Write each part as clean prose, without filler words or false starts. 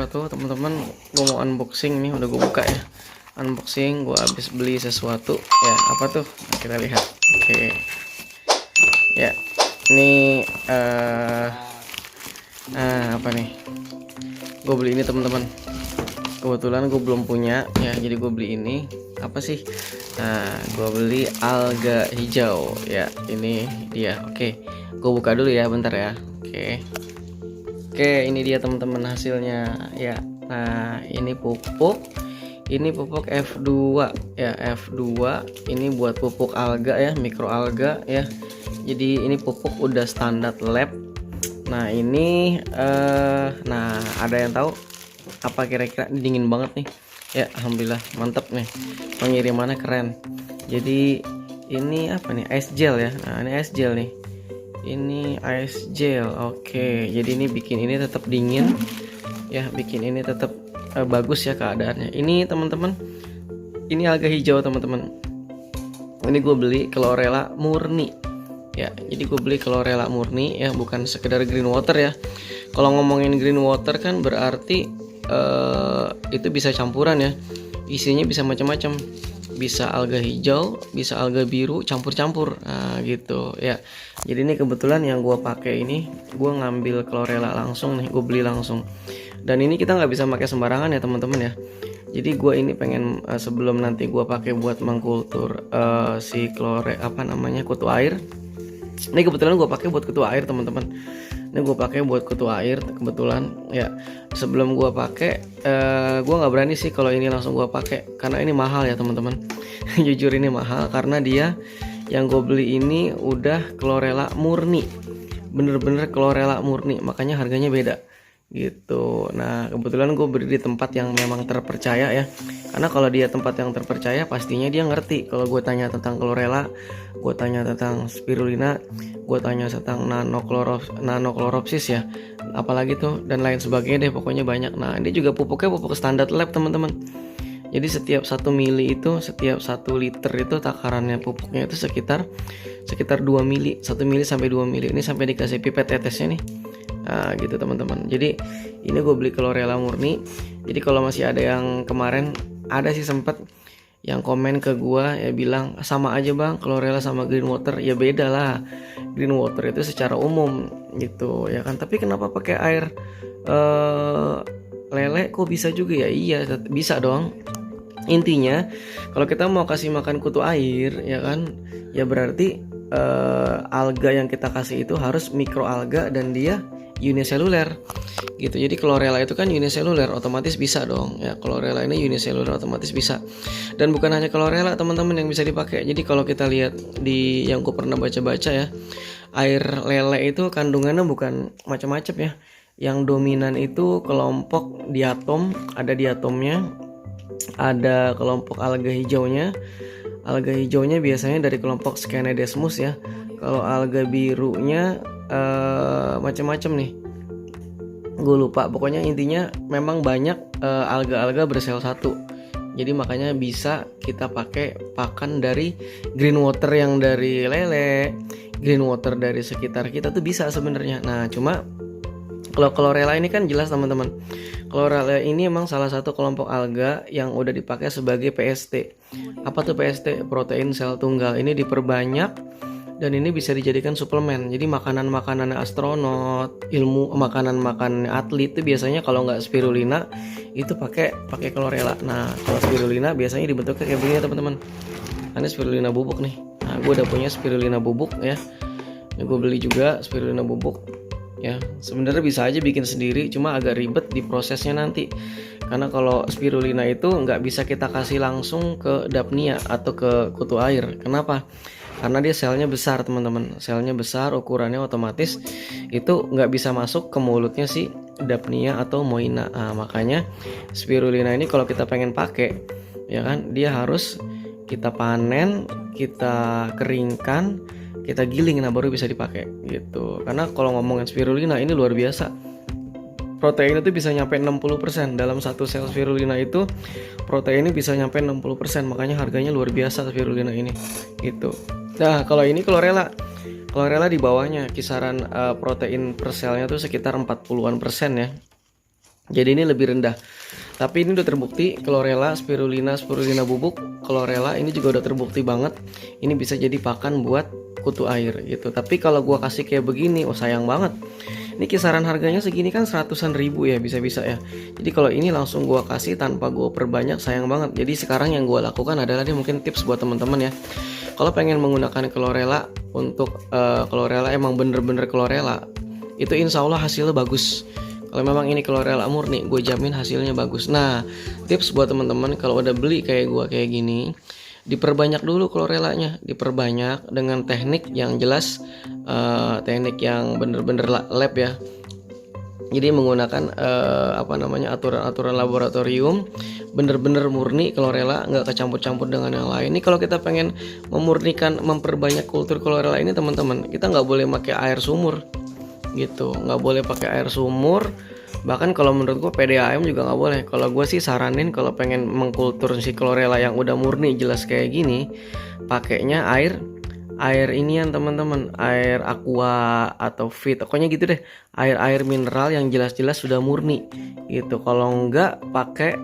sesuatu teman-teman. Gue mau unboxing nih, udah gue buka ya. Unboxing, gue habis beli sesuatu ya. Apa tuh? Nah, kita lihat. Oke. Ya, ini apa nih? Gue beli ini teman-teman. Kebetulan gue belum punya ya, jadi gue beli ini. Apa sih? Nah, gue beli alga hijau ya. Ini dia. Oke, gue buka dulu ya, bentar ya. Oke, ini dia teman-teman hasilnya ya. Nah, ini pupuk. Ini pupuk F2 ya, F2. Ini buat pupuk alga ya, mikroalga ya. Jadi ini pupuk udah standar lab. Nah, ini nah, ada yang tahu apa kira-kira? Ini dingin banget nih. Ya, alhamdulillah mantap nih. Pengirimannya keren. Jadi ini apa nih? Ice gel ya. Nah, ini ice gel nih. Ini ice gel. Oke, jadi ini bikin ini tetap dingin ya, bikin ini tetap bagus ya keadaannya. Ini teman-teman, ini alga hijau teman-teman. Ini gue beli chlorella murni ya. Jadi gue beli chlorella murni ya, bukan sekedar green water ya. Kalau ngomongin green water kan berarti itu bisa campuran ya, isinya bisa macam-macam, bisa alga hijau, bisa alga biru, campur-campur. Nah, gitu ya. Jadi ini kebetulan yang gue pakai ini, gue ngambil chlorella langsung nih, gue beli langsung. Dan ini kita nggak bisa pakai sembarangan ya teman-teman ya. Jadi gue ini pengen sebelum nanti gue pakai buat mengkultur si kutu air. Ini kebetulan gue pakai buat kutu air teman-teman. Ini gue pakai buat kutu air kebetulan ya. Sebelum gue pakai, gue nggak berani sih kalau ini langsung gue pakai, karena ini mahal ya teman-teman. Jujur ini mahal karena dia yang gue beli ini udah chlorella murni, bener-bener chlorella murni, makanya harganya beda gitu. Nah, kebetulan gue beli di tempat yang memang terpercaya ya, karena kalau dia tempat yang terpercaya pastinya dia ngerti. Kalau gue tanya tentang chlorella, gue tanya tentang spirulina, gue tanya tentang nanokloropsis ya, apalagi tuh dan lain sebagainya deh, pokoknya banyak. Nah, ini juga pupuknya pupuk standar lab teman-teman. Jadi setiap 1 mili itu, setiap 1 liter itu takarannya pupuknya itu sekitar 2 mili, 1 mili sampai 2 mili. Ini sampai dikasih pipet tetesnya nih. Nah, gitu teman-teman. Jadi ini gue beli chlorella murni. Jadi kalau masih ada yang kemarin ada sih sempet yang komen ke gue ya, bilang sama aja bang chlorella sama green water. Ya beda lah, green water itu secara umum gitu ya kan. Tapi kenapa pakai air lele kok bisa juga ya? Iya bisa dong. Intinya kalau kita mau kasih makan kutu air ya kan, ya berarti alga yang kita kasih itu harus mikroalga dan dia uniseluler gitu. Jadi chlorella itu kan uniseluler, otomatis bisa dong ya. Chlorella ini uniseluler, otomatis bisa. Dan bukan hanya chlorella teman-teman yang bisa dipakai. Jadi kalau kita lihat di yang gue pernah baca-baca ya, air lele itu kandungannya bukan macam-macam ya. Yang dominan itu kelompok diatom, ada diatomnya, ada kelompok alga hijaunya. Alga hijaunya biasanya dari kelompok Schenedesmus ya. Kalau alga birunya macam-macam nih, gue lupa. Pokoknya intinya memang banyak alga-alga bersel satu. Jadi makanya bisa kita pakai pakan dari green water yang dari lele, green water dari sekitar kita tuh bisa sebenarnya. Nah, cuma kalau chlorella ini kan jelas teman-teman. Chlorella ini emang salah satu kelompok alga yang udah dipakai sebagai PST. Apa tuh PST? Protein sel tunggal. Ini diperbanyak dan ini bisa dijadikan suplemen. Jadi makanan-makanan astronot, makanan-makanan atlet itu biasanya kalau nggak spirulina itu pakai chlorella. Nah, kalau spirulina biasanya dibentuknya kayak begini teman-teman. Ini spirulina bubuk nih. Nah, gue udah punya spirulina bubuk ya. Ini gue beli juga spirulina bubuk ya. Sebenarnya bisa aja bikin sendiri, cuma agak ribet di prosesnya nanti. Karena kalau spirulina itu nggak bisa kita kasih langsung ke dapnia atau ke kutu air. Kenapa? Karena dia selnya besar teman-teman. Selnya besar, ukurannya otomatis itu nggak bisa masuk ke mulutnya si dapnia atau moina. Nah, makanya spirulina ini kalau kita pengen pakai ya kan, dia harus kita panen, kita keringkan, kita giling, nah baru bisa dipakai gitu. Karena kalau ngomongin spirulina ini luar biasa. Protein itu bisa nyampe 60%. Dalam satu sel spirulina itu proteinnya bisa nyampe 60%. Makanya harganya luar biasa spirulina ini gitu. Nah, kalau ini chlorella di bawahnya kisaran protein per selnya tuh sekitar 40-an persen ya. Jadi ini lebih rendah. Tapi ini udah terbukti chlorella, spirulina, spirulina bubuk, chlorella ini juga udah terbukti banget. Ini bisa jadi pakan buat kutu air gitu. Tapi kalau gua kasih kayak begini, oh sayang banget. Ini kisaran harganya segini kan 100-an ribu ya, bisa-bisa ya. Jadi kalau ini langsung gua kasih tanpa gua perbanyak, sayang banget. Jadi sekarang yang gua lakukan adalah ini mungkin tips buat teman-teman ya. Kalau pengen menggunakan chlorella untuk chlorella emang bener-bener chlorella, itu insya Allah hasilnya bagus. Kalau memang ini chlorella murni, gue jamin hasilnya bagus. Nah, tips buat teman-teman kalau udah beli kayak gue kayak gini, diperbanyak dulu chlorellanya, diperbanyak dengan teknik yang jelas, teknik yang bener-bener lab ya. Jadi menggunakan aturan-aturan laboratorium, bener-bener murni chlorella, nggak kecampur-campur dengan yang lain. Ini kalau kita pengen memurnikan, memperbanyak kultur chlorella ini teman-teman, kita nggak boleh pakai air sumur gitu, nggak boleh pakai air sumur. Bahkan kalau menurut gue PDAM juga nggak boleh. Kalau gue sih saranin kalau pengen mengkultur si chlorella yang udah murni jelas kayak gini, pakainya air inian teman-teman, air aqua atau fit, pokoknya gitu deh, air mineral yang jelas-jelas sudah murni gitu. Kalau nggak pakai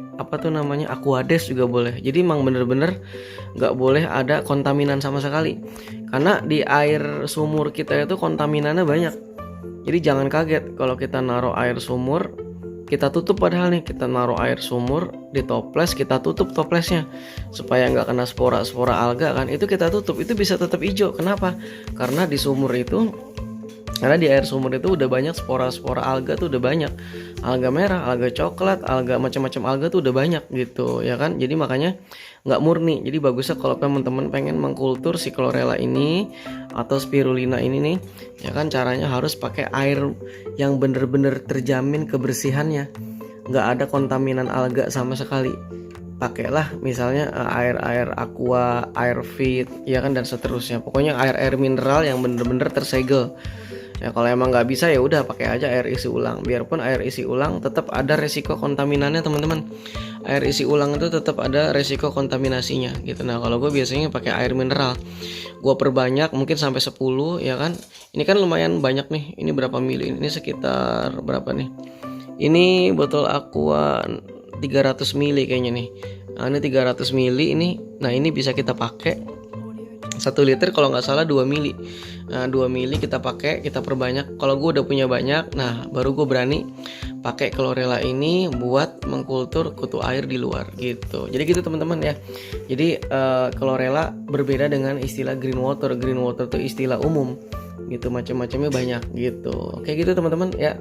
aquades juga boleh. Jadi emang bener-bener nggak boleh ada kontaminan sama sekali, karena di air sumur kita itu kontaminannya banyak. Jadi jangan kaget kalau kita naruh air sumur, kita tutup, padahal nih kita naruh air sumur di toples, kita tutup toplesnya supaya nggak kena spora-spora alga kan, itu kita tutup, itu bisa tetap hijau. Kenapa? Karena di air sumur itu udah banyak spora-spora alga tuh, udah banyak alga merah, alga coklat, alga macam-macam alga tuh udah banyak gitu ya kan. Jadi makanya nggak murni. Jadi bagusnya kalau teman-teman pengen mengkultur si chlorella ini atau spirulina ini nih ya kan, caranya harus pakai air yang bener-bener terjamin kebersihannya, nggak ada kontaminan alga sama sekali. Pakailah misalnya air aqua, air fit ya kan, dan seterusnya. Pokoknya air mineral yang bener-bener tersegel. Ya kalau emang nggak bisa ya udah pakai aja air isi ulang. Biarpun air isi ulang tetap ada resiko kontaminannya teman-teman. Air isi ulang itu tetap ada resiko kontaminasinya gitu. Nah kalau gue biasanya pakai air mineral, gue perbanyak mungkin sampai 10 ya kan. Ini kan lumayan banyak nih. Ini berapa mili? Ini sekitar berapa nih? Ini botol aqua 300 mili kayaknya nih. Nah ini 300 mili ini. Nah ini bisa kita pakai 1 liter kalau nggak salah 2 mili. Nah 2 mili kita pakai, kita perbanyak. Kalau gue udah punya banyak, nah baru gue berani pakai chlorella ini buat mengkultur kutu air di luar gitu. Jadi gitu teman-teman ya. Jadi chlorella berbeda dengan istilah green water. Green water itu istilah umum gitu, macam-macamnya banyak gitu. Oke gitu teman-teman ya.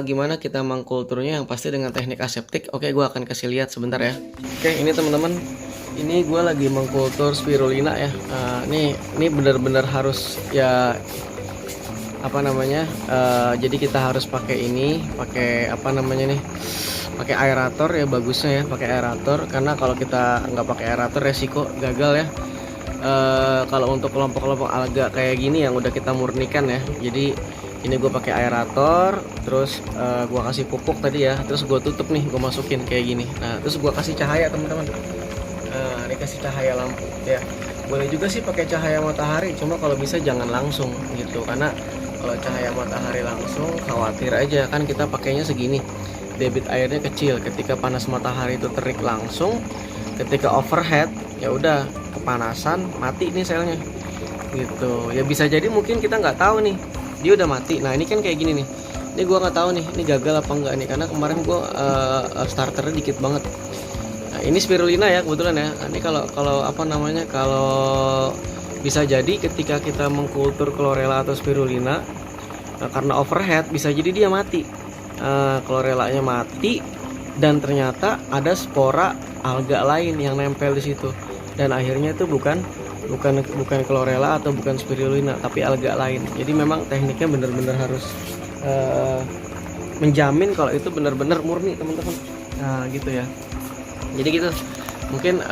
Gimana kita mengkulturnya, yang pasti dengan teknik aseptik. Oke, gue akan kasih lihat sebentar ya. Oke, ini teman-teman, ini gue lagi mengkultur spirulina ya. Ini benar-benar harus ya jadi kita harus pakai ini, pakai pakai aerator ya, bagusnya ya pakai aerator, karena kalau kita nggak pakai aerator resiko gagal ya. Kalau untuk kelompok-kelompok alga kayak gini yang udah kita murnikan ya, jadi ini gue pakai aerator, terus gue kasih pupuk tadi ya, terus gue tutup nih, gue masukin kayak gini. Nah terus gue kasih cahaya teman-teman. Ini kasih cahaya lampu ya. Boleh juga sih pakai cahaya matahari, cuma kalau bisa jangan langsung gitu, karena kalau cahaya matahari langsung khawatir aja kan, kita pakainya segini, debit airnya kecil. Ketika panas matahari itu terik langsung, ketika overhead ya udah kepanasan, mati nih selnya gitu ya. Bisa jadi mungkin kita nggak tahu nih dia udah mati. Nah ini kan kayak gini nih, ini gua nggak tahu nih ini gagal apa enggak nih, karena kemarin gua starternya dikit banget. Nah ini spirulina ya kebetulan ya. Nah, ini kalau bisa jadi ketika kita mengkultur chlorella atau spirulina, karena overhead bisa jadi dia mati, chlorellanya mati, dan ternyata ada spora alga lain yang nempel di situ, dan akhirnya itu bukan chlorella atau bukan spirulina, tapi alga lain. Jadi memang tekniknya benar-benar harus menjamin kalau itu benar-benar murni teman-teman. Nah gitu ya. Jadi gitu mungkin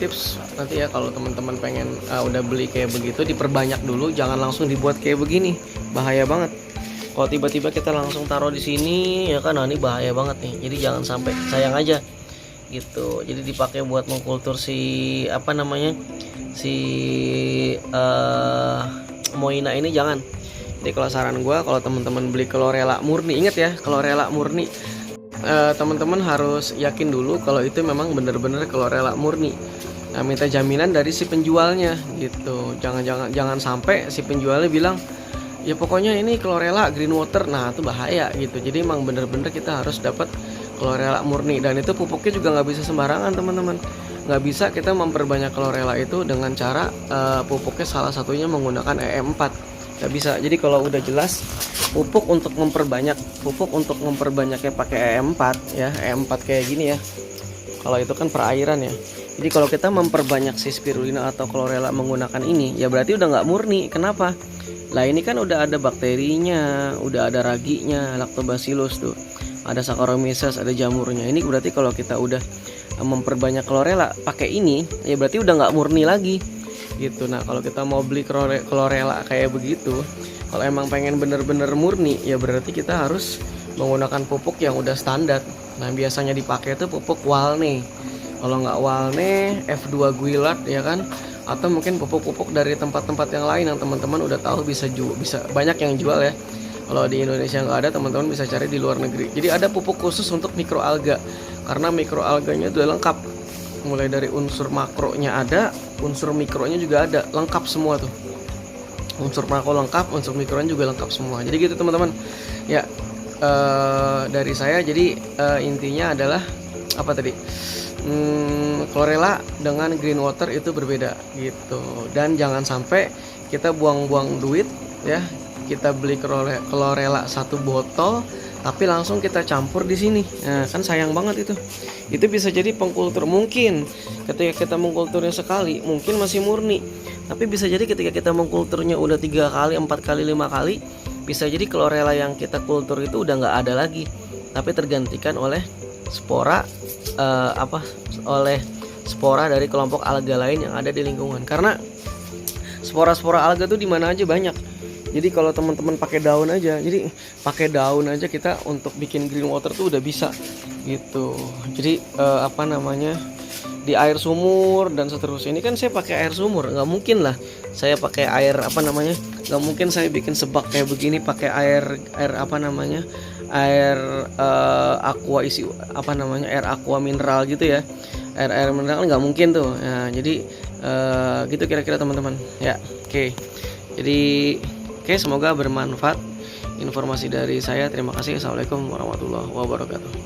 tips nanti ya, kalau teman-teman pengen udah beli kayak begitu, diperbanyak dulu, jangan langsung dibuat kayak begini, bahaya banget. Kalau tiba-tiba kita langsung taruh di sini ya kan, nah ini bahaya banget nih. Jadi jangan sampai, sayang aja gitu. Jadi dipakai buat mengkultur si moina ini jangan. Jadi kalau saran gue, kalau teman-teman beli chlorella murni, inget ya chlorella murni, teman-teman harus yakin dulu kalau itu memang benar-benar chlorella murni. Nah, minta jaminan dari si penjualnya gitu. Jangan sampai si penjualnya bilang ya pokoknya ini chlorella green water. Nah, itu bahaya gitu. Jadi emang bener-bener kita harus dapat chlorella murni, dan itu pupuknya juga nggak bisa sembarangan teman-teman. Nggak bisa kita memperbanyak chlorella itu dengan cara pupuknya salah satunya menggunakan EM4. Nggak bisa. Jadi kalau udah jelas pupuk untuk memperbanyaknya pakai EM4 ya, EM4 kayak gini ya. Kalau itu kan perairan ya. Jadi kalau kita memperbanyak si spirulina atau chlorella menggunakan ini, ya berarti udah nggak murni. Kenapa? Lah ini kan udah ada bakterinya, udah ada raginya, lactobacillus tuh, ada Saccharomyces, ada jamurnya. Ini berarti kalau kita udah memperbanyak chlorella pakai ini, ya berarti udah nggak murni lagi gitu. Nah kalau kita mau beli chlorella kayak begitu, kalau emang pengen bener-bener murni, ya berarti kita harus menggunakan pupuk yang udah standar. Nah biasanya dipakai itu pupuk Walne. Kalau nggak Walne, F2 Guillard ya kan, atau mungkin pupuk-pupuk dari tempat-tempat yang lain yang teman-teman udah tahu bisa banyak yang jual ya. Kalau di Indonesia nggak ada, teman-teman bisa cari di luar negeri. Jadi ada pupuk khusus untuk mikroalga, karena mikroalganya udah lengkap. Mulai dari unsur makronya ada, unsur mikronya juga ada, lengkap semua tuh. Unsur makro lengkap, unsur mikronya juga lengkap semua. Jadi gitu teman-teman. Ya dari saya, jadi intinya adalah apa tadi? Chlorella dengan green water itu berbeda gitu. Dan jangan sampai kita buang-buang duit ya. Kita beli chlorella 1 botol tapi langsung kita campur di sini. Nah, kan sayang banget itu. Itu bisa jadi pengkultur. Mungkin ketika kita mengkulturnya sekali mungkin masih murni. Tapi bisa jadi ketika kita mengkulturnya udah 3 kali, 4 kali, 5 kali, bisa jadi chlorella yang kita kultur itu udah nggak ada lagi, tapi tergantikan oleh spora oleh spora dari kelompok alga lain yang ada di lingkungan. Karena spora-spora alga tuh di mana aja banyak. Jadi kalau teman-teman pakai daun aja, kita untuk bikin green water tuh udah bisa gitu. Jadi di air sumur dan seterusnya. Ini kan saya pakai air sumur, nggak mungkin lah saya pakai air nggak mungkin saya bikin sebak kayak begini pakai air aqua air aqua mineral gitu ya. Air mineral nggak mungkin tuh. Nah, jadi gitu kira-kira teman-teman ya. Oke, semoga bermanfaat informasi dari saya. Terima kasih. Assalamualaikum warahmatullahi wabarakatuh.